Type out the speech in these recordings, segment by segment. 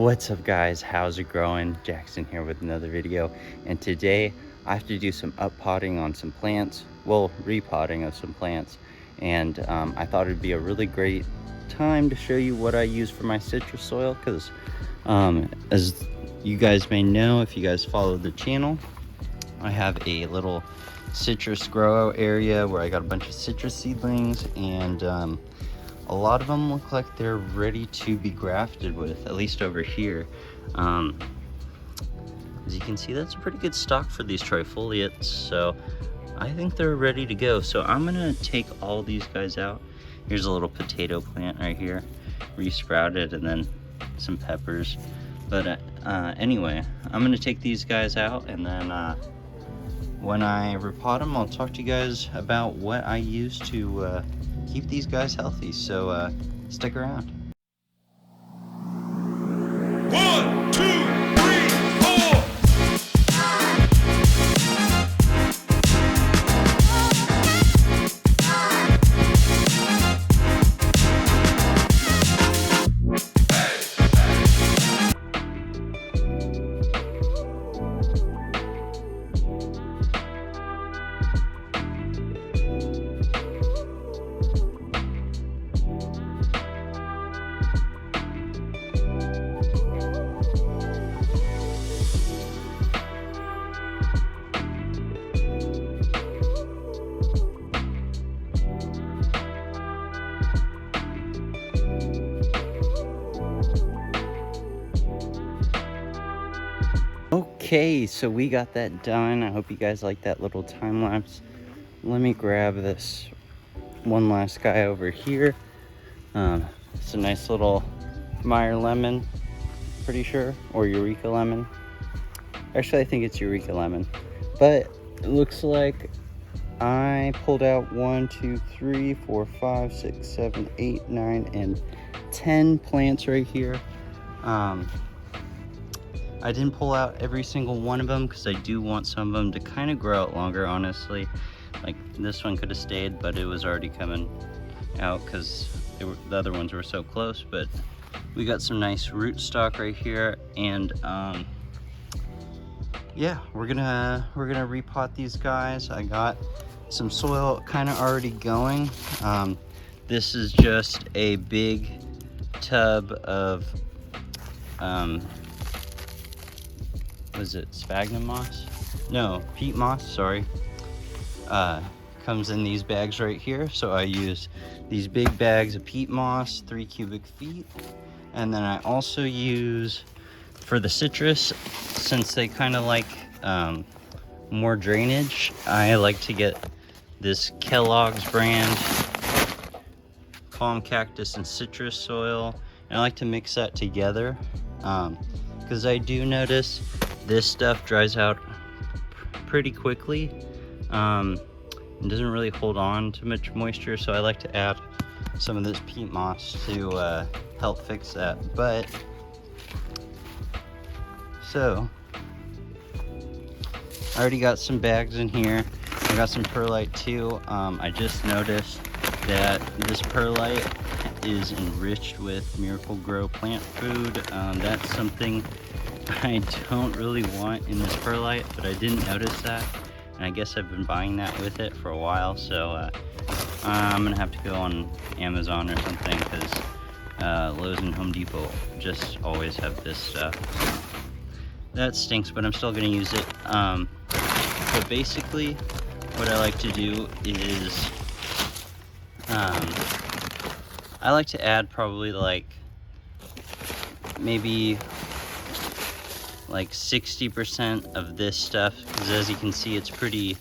What's up guys, how's it going? Jackson here with another video, and today I have to do some uppotting on some plants, well, repotting of some plants, and I thought it'd be a really great time to show you what I use for my citrus soil, because as you guys may know, if you guys follow the channel, I have a little citrus grow area where I got a bunch of citrus seedlings, and a lot of them look like they're ready to be grafted with, at least over here. As you can see, that's a pretty good stock for these trifoliates, so I think they're ready to go. So I'm gonna take all these guys out. Here's a little potato plant right here, resprouted, and then some peppers. But anyway, I'm gonna take these guys out, and then when I repot them, I'll talk to you guys about what I use to keep these guys healthy, so stick around. 1, 2, 3, 4. Okay, so we got that done. I hope you guys like that little time lapse. Let me grab this one last guy over here. It's a nice little Meyer lemon, pretty sure, or Eureka lemon. Actually, I think it's Eureka lemon, but it looks like I pulled out 1, 2, 3, 4, 5, 6, 7, 8, 9, and 10 plants right here. I didn't pull out every single one of them because I do want some of them to kind of grow out longer, honestly. Like this one could have stayed, but it was already coming out because the other ones were so close. But we got some nice rootstock right here, and yeah, we're gonna repot these guys. I got some soil kind of already going. This is just a big tub of was it sphagnum moss? No, peat moss, sorry. Comes in these bags right here. So I use these big bags of peat moss, 3 cubic feet. And then I also use, for the citrus, since they kind of like more drainage, I like to get this Kellogg's brand palm cactus and citrus soil. And I like to mix that together because I do notice this stuff dries out pretty quickly. It doesn't really hold on to much moisture, so I like to add some of this peat moss to help fix that. But so I already got some bags in here. I got some perlite too. I just noticed that this perlite is enriched with Miracle Grow plant food. That's something I don't really want in this perlite, but I didn't notice that, and I guess I've been buying that with it for a while, so I'm gonna have to go on Amazon or something, because Lowe's and Home Depot just always have this stuff. That stinks, but I'm still gonna use it. But basically what I like to do is I like to add probably maybe 60% of this stuff, because as you can see, it's pretty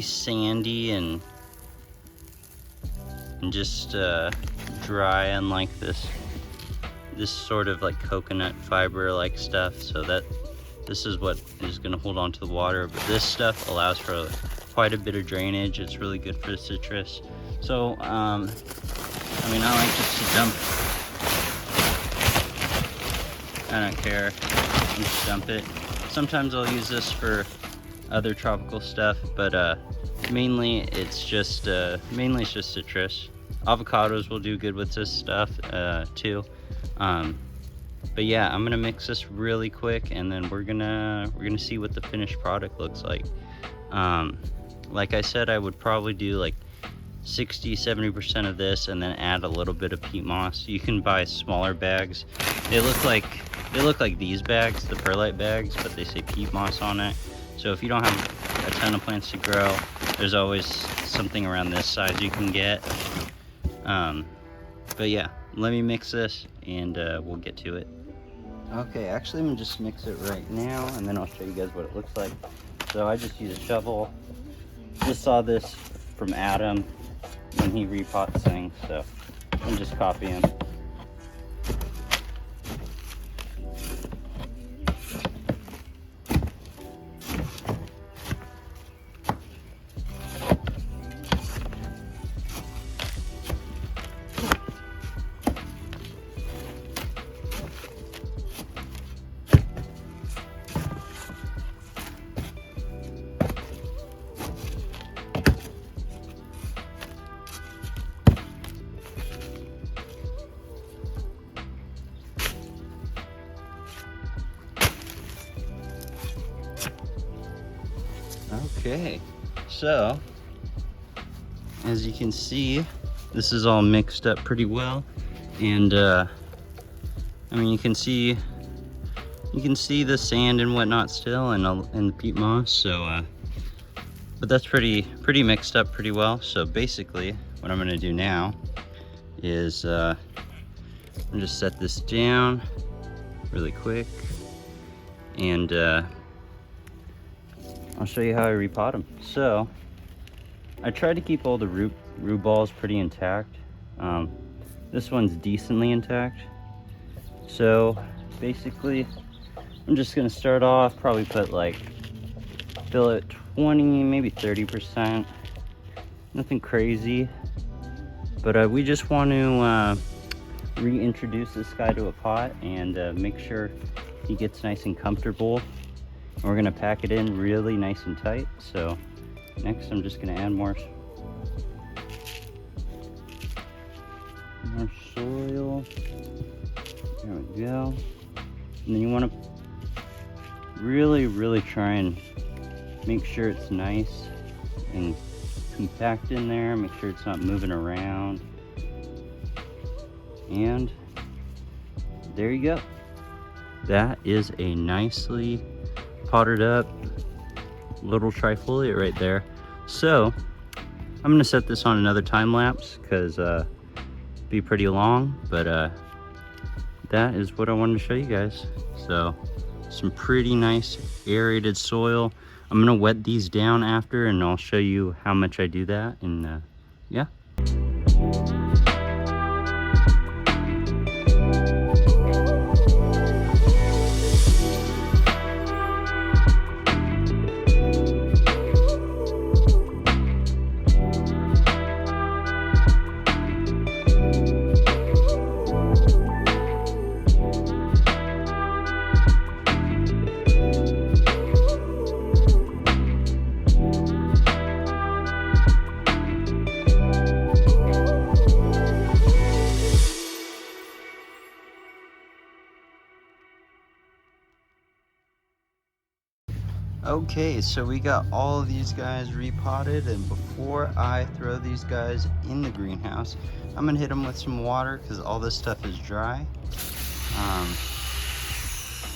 sandy and just dry, unlike this sort of like coconut fiber like stuff. So this is what is going to hold on to the water, but this stuff allows for quite a bit of drainage. It's really good for the citrus. So I mean, I like just to dump. I don't care. Just dump it. Sometimes I'll use this for other tropical stuff, but mainly it's just citrus. Avocados will do good with this stuff too. But yeah, I'm gonna mix this really quick, and then we're gonna see what the finished product looks like. Like I said, I would probably do like 60-70% of this, and then add a little bit of peat moss. You can buy smaller bags. They look like these bags, the perlite bags, but they say peat moss on it. So if you don't have a ton of plants to grow, there's always something around this size you can get. But yeah, let me mix this and we'll get to it. Okay, actually I'm gonna just mix it right now, and then I'll show you guys what it looks like. So I just use a shovel. Just saw this from Adam when he repots things, so I'm just copying. Okay, so as you can see, this is all mixed up pretty well, and I mean you can see the sand and whatnot still, and the peat moss. So, but that's pretty mixed up pretty well. So basically, what I'm gonna do now is I'm gonna just set this down really quick, and I'll show you how I repot them. So I try to keep all the root balls pretty intact. This one's decently intact. So basically, I'm just gonna start off, probably put like, fill it 20, maybe 30%. Nothing crazy. But we just want to reintroduce this guy to a pot and make sure he gets nice and comfortable. And we're gonna pack it in really nice and tight. So next I'm just gonna add more soil. There we go. And then you want to really try and make sure it's nice and compact in there. Make sure it's not moving around. And there you go. That is a nicely potted up little trifoliate right there. So I'm gonna set this on another time lapse because be pretty long, but that is what I wanted to show you guys. So some pretty nice aerated soil. I'm gonna wet these down after, and I'll show you how much I do that. And yeah. Okay, so we got all of these guys repotted, and before I throw these guys in the greenhouse, I'm gonna hit them with some water because all this stuff is dry.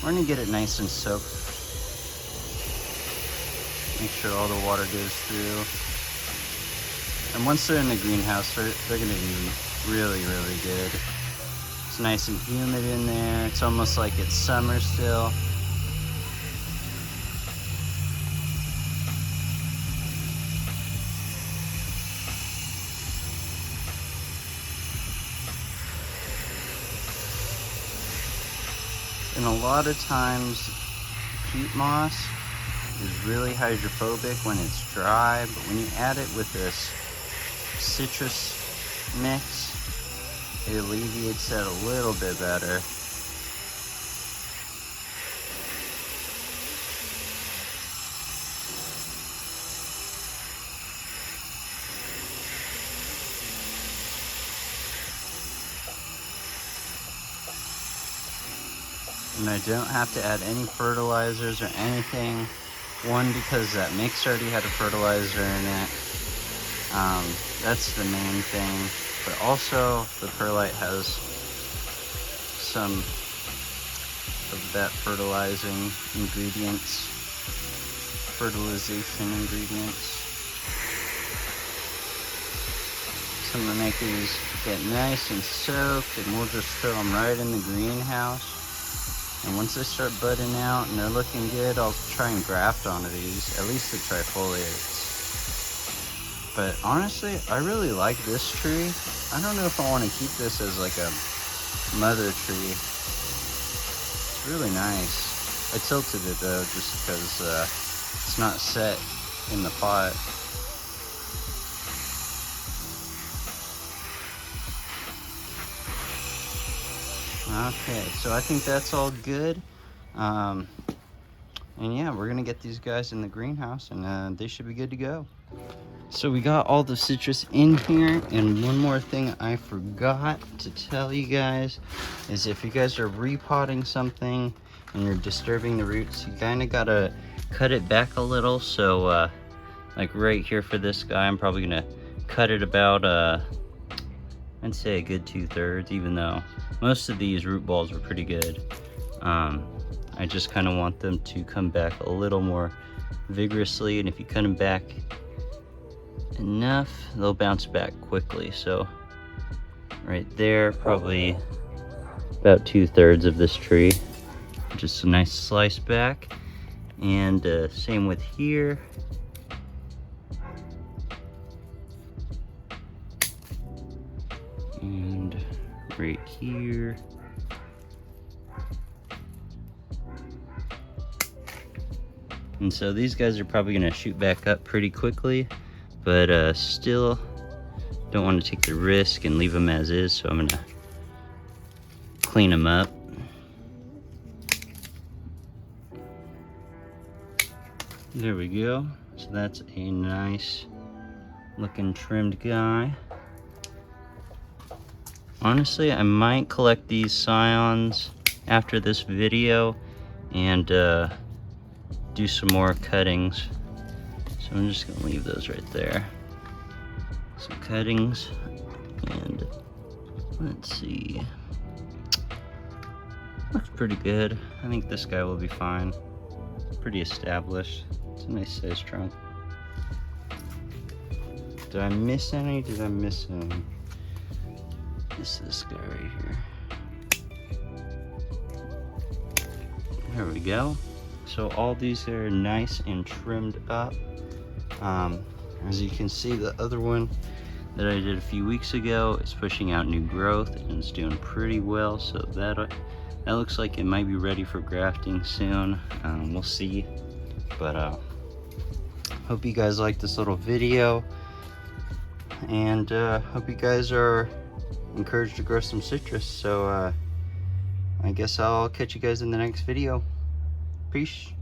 We're gonna get it nice and soaked. Make sure all the water goes through. And once they're in the greenhouse, they're gonna do really good. It's nice and humid in there. It's almost like it's summer still. And a lot of times peat moss is really hydrophobic when it's dry, but when you add it with this citrus mix, it alleviates that a little bit better. And I don't have to add any fertilizers or anything. One, because that mix already had a fertilizer in it. That's the main thing. But also, the perlite has some of that fertilization ingredients. So I'm gonna make these get nice and soaked, and we'll just throw them right in the greenhouse. And once they start budding out and they're looking good, I'll try and graft onto these, at least the trifoliates. But honestly, I really like this tree. I don't know if I want to keep this as like a mother tree. It's really nice. I tilted it though, just because it's not set in the pot. Okay, so I think that's all good. And yeah, we're gonna get these guys in the greenhouse, and they should be good to go. So we got all the citrus in here, and one more thing I forgot to tell you guys is if you guys are repotting something and you're disturbing the roots, you kind of gotta cut it back a little. So like right here for this guy, I'm probably gonna cut it about I'd say a good 2/3, even though most of these root balls were pretty good. I just kind of want them to come back a little more vigorously, and if you cut them back enough, they'll bounce back quickly. So right there, probably about 2/3 of this tree, just a nice slice back. And same with here. And right here. And so these guys are probably gonna shoot back up pretty quickly, but still don't want to take the risk and leave them as is, so I'm gonna clean them up. There we go. So that's a nice looking trimmed guy. Honestly, I might collect these scions after this video and do some more cuttings. So I'm just gonna leave those right there. Some cuttings, and let's see. Looks pretty good. I think this guy will be fine. Pretty established. It's a nice size trunk. Did I miss any? Did I miss any? This guy right here. There we go. So all these are nice and trimmed up. As you can see, the other one that I did a few weeks ago is pushing out new growth and it's doing pretty well. So that looks like it might be ready for grafting soon. We'll see. But hope you guys like this little video, and hope you guys are encouraged to grow some citrus. So I guess I'll catch you guys in the next video. Peace.